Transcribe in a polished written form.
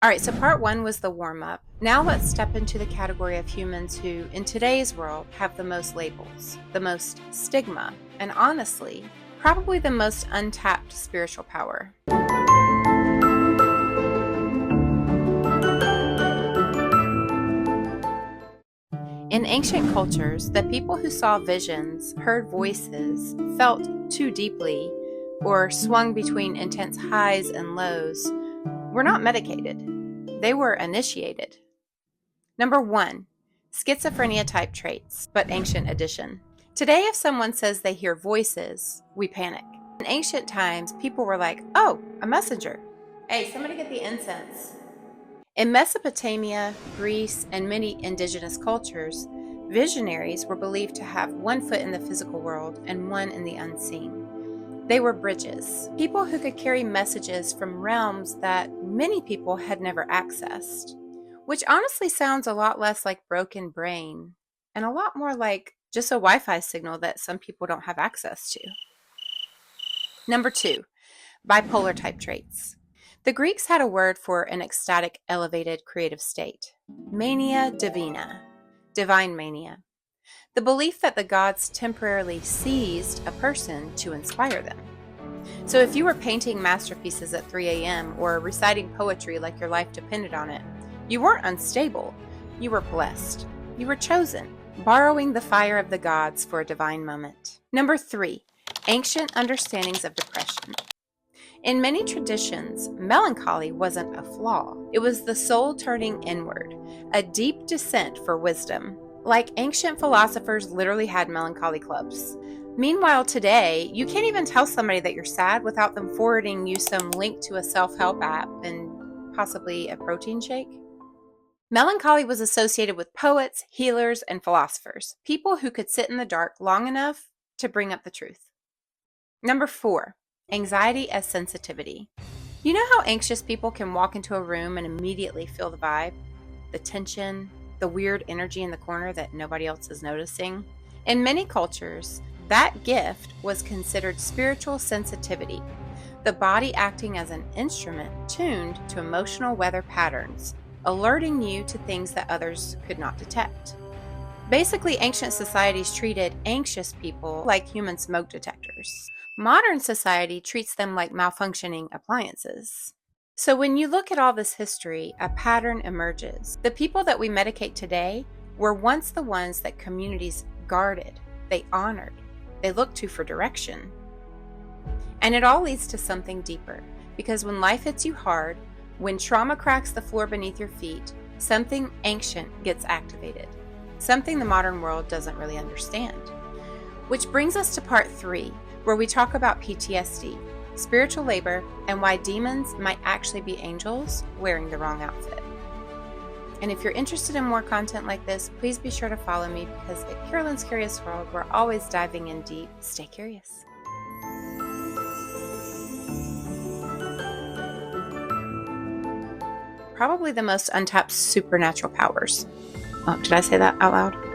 All right, so part one was the warm-up. Now let's step into the category of humans who, in today's world, have the most labels, the most stigma, and honestly, probably the most untapped spiritual power. In ancient cultures, the people who saw visions, heard voices, felt too deeply, or swung between intense highs and lows were not medicated. They were initiated. Number 1, schizophrenia type traits, but ancient edition. Today, if someone says they hear voices, we panic. In ancient times, people were like, oh, a messenger. Hey, somebody get the incense. In Mesopotamia, Greece, and many indigenous cultures, visionaries were believed to have one foot in the physical world and one in the unseen. They were bridges, people who could carry messages from realms that many people had never accessed, which honestly sounds a lot less like broken brain and a lot more like just a Wi-Fi signal that some people don't have access to. Number 2, bipolar type traits. The Greeks had a word for an ecstatic, elevated, creative state. Mania divina, divine mania. The belief that the gods temporarily seized a person to inspire them. So if you were painting masterpieces at 3 a.m. or reciting poetry like your life depended on it, you weren't unstable. You were blessed. You were chosen, borrowing the fire of the gods for a divine moment. Number 3, ancient understandings of depression. In many traditions, melancholy wasn't a flaw. It was the soul turning inward, a deep descent for wisdom. Like ancient philosophers literally had melancholy clubs. Meanwhile, today, you can't even tell somebody that you're sad without them forwarding you some link to a self-help app and possibly a protein shake. Melancholy was associated with poets, healers, and philosophers, people who could sit in the dark long enough to bring up the truth. Number 4, anxiety as sensitivity. You know how anxious people can walk into a room and immediately feel the vibe, the tension, the weird energy in the corner that nobody else is noticing? In many cultures, that gift was considered spiritual sensitivity, the body acting as an instrument tuned to emotional weather patterns, alerting you to things that others could not detect. Basically, ancient societies treated anxious people like human smoke detectors. Modern society treats them like malfunctioning appliances. So when you look at all this history, a pattern emerges. The people that we medicate today were once the ones that communities guarded, they honored, they looked to for direction. And it all leads to something deeper, because when life hits you hard, when trauma cracks the floor beneath your feet, something ancient gets activated, something the modern world doesn't really understand. Which brings us to part 3, where we talk about PTSD, spiritual labor, and why demons might actually be angels wearing the wrong outfit. And if you're interested in more content like this, please be sure to follow me, because at Carolyn's Curious World, we're always diving in deep. Stay curious. Probably the most untapped supernatural powers. Oh, did I say that out loud?